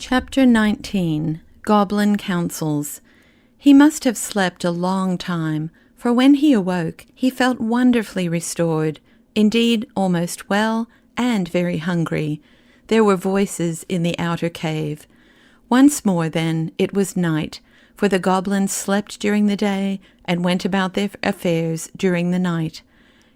Chapter 19. Goblin Counsels. He must have slept a long time, for when he awoke he felt wonderfully restored, indeed almost well, and very hungry. There were voices in the outer cave. Once more, then, it was night, for the goblins slept during the day and went about their affairs during the night.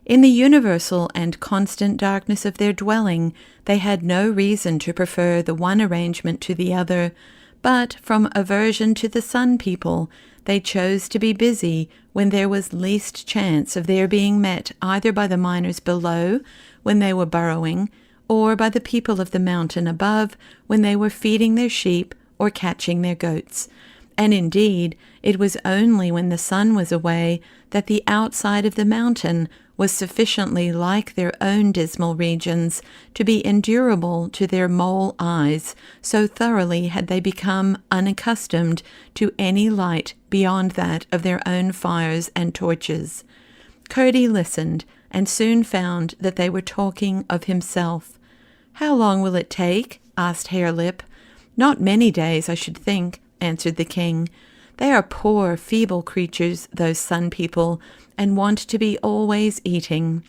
In the universal and constant darkness of their dwelling, they had no reason to prefer the one arrangement to the other, but from aversion to the Sun People, they chose to be busy when there was least chance of their being met either by the miners below, when they were burrowing, or by the people of the mountain above, when they were feeding their sheep or catching their goats. And indeed, it was only when the sun was away that the outside of the mountain was sufficiently like their own dismal regions to be endurable to their mole eyes, so thoroughly had they become unaccustomed to any light beyond that of their own fires and torches. Curdie listened, and soon found that they were talking of himself. "How long will it take?" asked Harelip. "Not many days, I should think," answered the king. "They are poor, feeble creatures, those Sun People, and want to be always eating.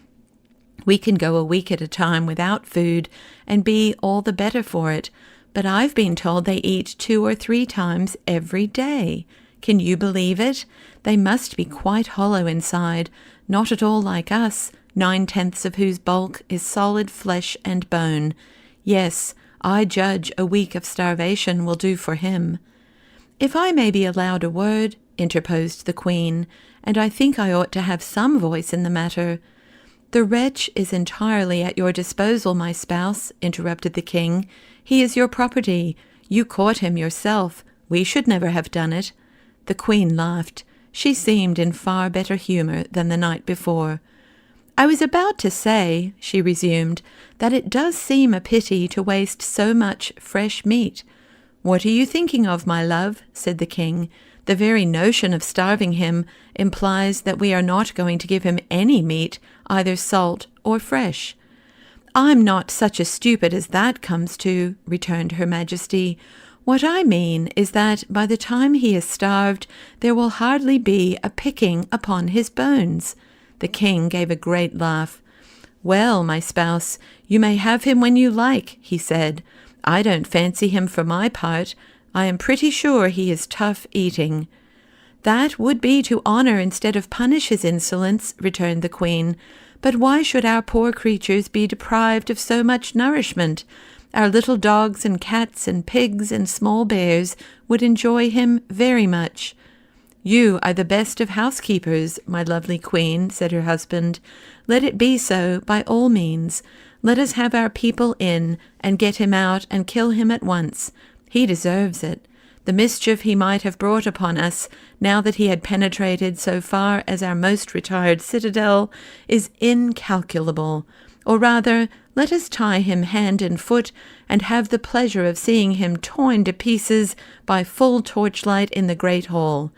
We can go a week at a time without food, and be all the better for it, but I've been told they eat 2 or 3 times every day. Can you believe it? They must be quite hollow inside, not at all like us, 9/10 of whose bulk is solid flesh and bone. Yes, I judge a week of starvation will do for him." "If I may be allowed a word," interposed the Queen, "and I think I ought to have some voice in the matter." "The wretch is entirely at your disposal, my spouse," interrupted the king. "He is your property. You caught him yourself. We should never have done it." The Queen laughed. She seemed in far better humour than the night before. "I was about to say," she resumed, "that it does seem a pity to waste so much fresh meat." "What are you thinking of, my love?" said the king. "The very notion of starving him implies that we are not going to give him any meat, either salt or fresh." "I'm not such a stupid as that comes to," returned Her Majesty. "What I mean is that by the time he is starved, there will hardly be a picking upon his bones." The king gave a great laugh. "Well, my spouse, you may have him when you like," he said. "I don't fancy him for my part. I am pretty sure he is tough eating." "That would be to honour instead of punish his insolence," returned the Queen. "But why should our poor creatures be deprived of so much nourishment? Our little dogs and cats and pigs and small bears would enjoy him very much." "You are the best of housekeepers, my lovely Queen," said her husband. "Let it be so by all means. Let us have our people in, and get him out and kill him at once. He deserves it. The mischief he might have brought upon us, now that he had penetrated so far as our most retired citadel, is incalculable. Or rather, let us tie him hand and foot, and have the pleasure of seeing him torn to pieces by full torchlight in the great hall."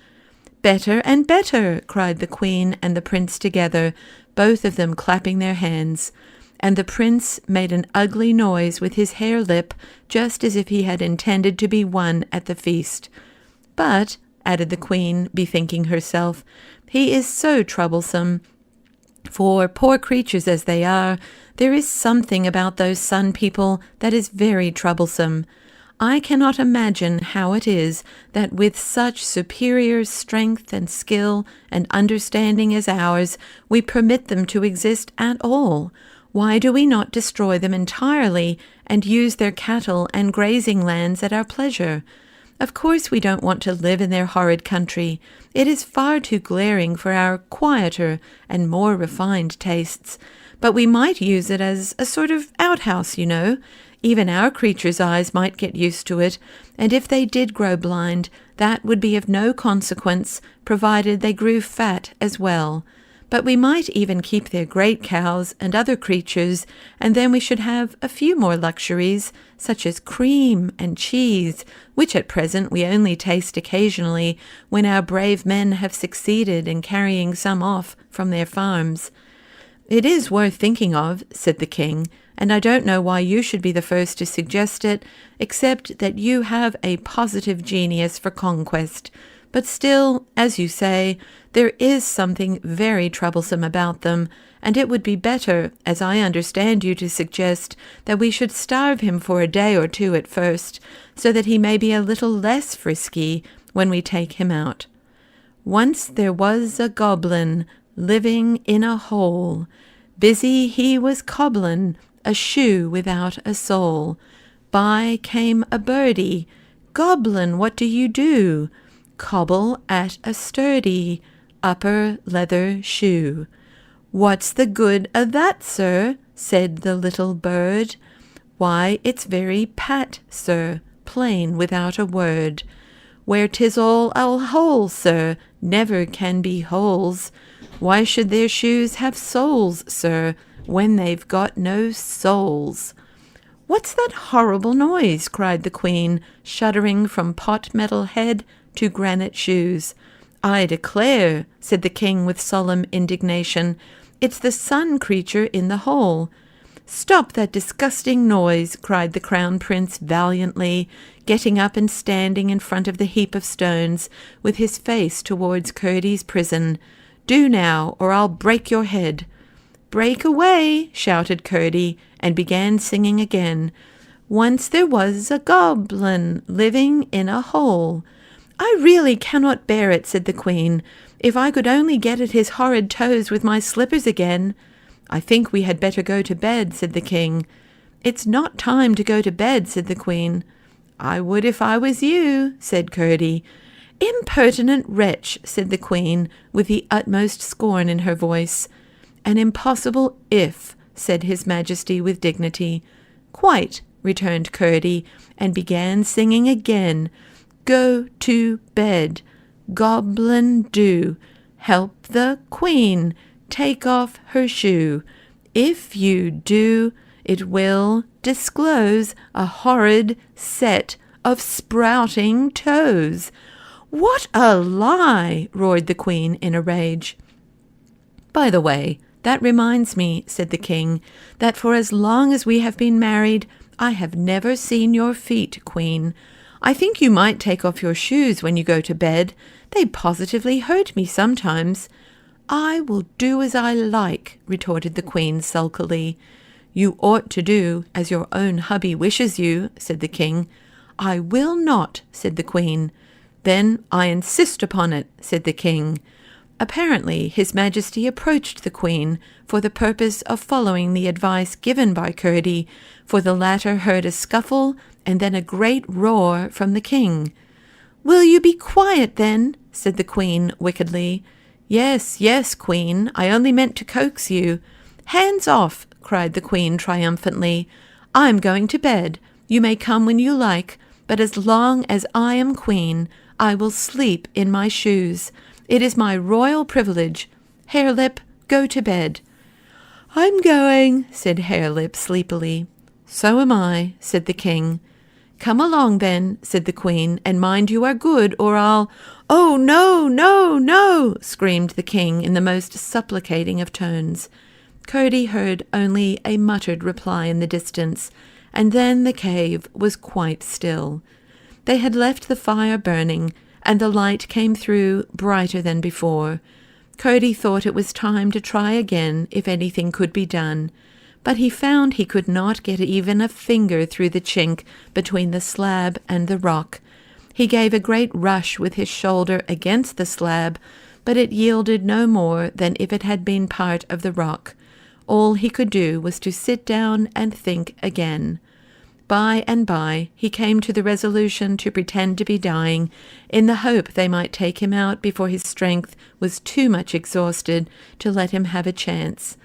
"Better and better!" cried the Queen and the Prince together, both of them clapping their hands. And the Prince made an ugly noise with his hare lip, just as if he had intended to be one at the feast. "But," added the Queen, bethinking herself, "he is so troublesome. For, poor creatures as they are, there is something about those Sun People that is very troublesome. I cannot imagine how it is that with such superior strength and skill and understanding as ours, we permit them to exist at all. Why do we not destroy them entirely and use their cattle and grazing lands at our pleasure? Of course we don't want to live in their horrid country. It is far too glaring for our quieter and more refined tastes. But we might use it as a sort of outhouse, you know. Even our creatures' eyes might get used to it, and if they did grow blind, that would be of no consequence, provided they grew fat as well. But we might even keep their great cows and other creatures, and then we should have a few more luxuries, such as cream and cheese, which at present we only taste occasionally, when our brave men have succeeded in carrying some off from their farms." "It is worth thinking of," said the king, and I don't know why you should be the first to suggest it, except that you have a positive genius for conquest. But still, as you say, there is something very troublesome about them, and it would be better, as I understand you to suggest, that we should starve him for a day or two at first, so that he may be a little less frisky when we take him out. Once there was a goblin living in a hole. Busy he was cobblin' a shoe without a sole. By came a birdie. Goblin, what do you do? Cobble at a sturdy upper leather shoe. What's the good o' that, sir? Said the little bird. Why, it's very pat, sir, plain without a word. Where 'tis all a hole, sir, never can be holes. Why should their shoes have soles, sir, when they've got no souls? What's that horrible noise? Cried the Queen, shuddering from pot metal head to granite shoes. I declare, said the King with solemn indignation, it's the sun creature in the hole. Stop that disgusting noise, cried the Crown Prince valiantly, getting up and standing in front of the heap of stones, with his face towards Curdy's prison. Do now, or I'll break your head. Break away, shouted Curdy, and began singing again. Once there was a goblin living in a hole. I really cannot bear it, said the Queen. If I could only get at his horrid toes with my slippers again. I think we had better go to bed, said the King. It's not time to go to bed, said the Queen. I would if I was you, said Curdy. Impertinent wretch, said the Queen, with the utmost scorn in her voice. An impossible if, said His Majesty with dignity. Quite, returned Curdy, and began singing again. Go to bed, goblin do, help the Queen, take off her shoe. If you do, it will disclose a horrid set of sprouting toes. What a lie! Roared the Queen in a rage. By the way, that reminds me, said the King, that for as long as we have been married, I have never seen your feet, Queen. I think you might take off your shoes when you go to bed. They positively hurt me sometimes. I will do as I like, retorted the Queen sulkily. You ought to do as your own hubby wishes you, said the King. I will not, said the Queen. Then I insist upon it, said the King. Apparently His Majesty approached the Queen for the purpose of following the advice given by Curdy, for the latter heard a scuffle and then a great roar from the King. Will you be quiet, then? Said the Queen wickedly. Yes, yes, Queen, I only meant to coax you. Hands off, cried the Queen triumphantly. I'm going to bed. You may come when you like, but as long as I am Queen, I will sleep in my shoes. It is my royal privilege. Harelip, go to bed. I'm going, said Harelip sleepily. So am I, said the King. Come along, then, said the Queen, and mind you are good, or I'll— Oh, no, no, no, screamed the King in the most supplicating of tones. Curdy heard only a muttered reply in the distance, and then the cave was quite still. They had left the fire burning, and the light came through brighter than before. Curdy thought it was time to try again if anything could be done, but he found he could not get even a finger through the chink between the slab and the rock. He gave a great rush with his shoulder against the slab, but it yielded no more than if it had been part of the rock. All he could do was to sit down and think again. By and by he came to the resolution to pretend to be dying, in the hope they might take him out before his strength was too much exhausted to let him have a chance.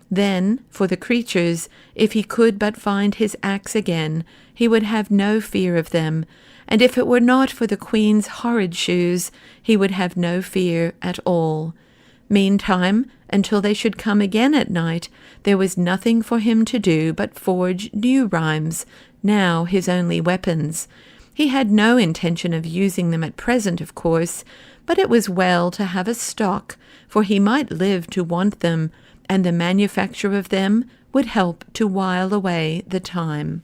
Then, for the creatures, if he could but find his axe again, he would have no fear of them, and if it were not for the Queen's horrid shoes, he would have no fear at all. Meantime, until they should come again at night, there was nothing for him to do but forge new rhymes, now his only weapons. He had no intention of using them at present, of course, but it was well to have a stock, for he might live to want them, and the manufacture of them would help to while away the time.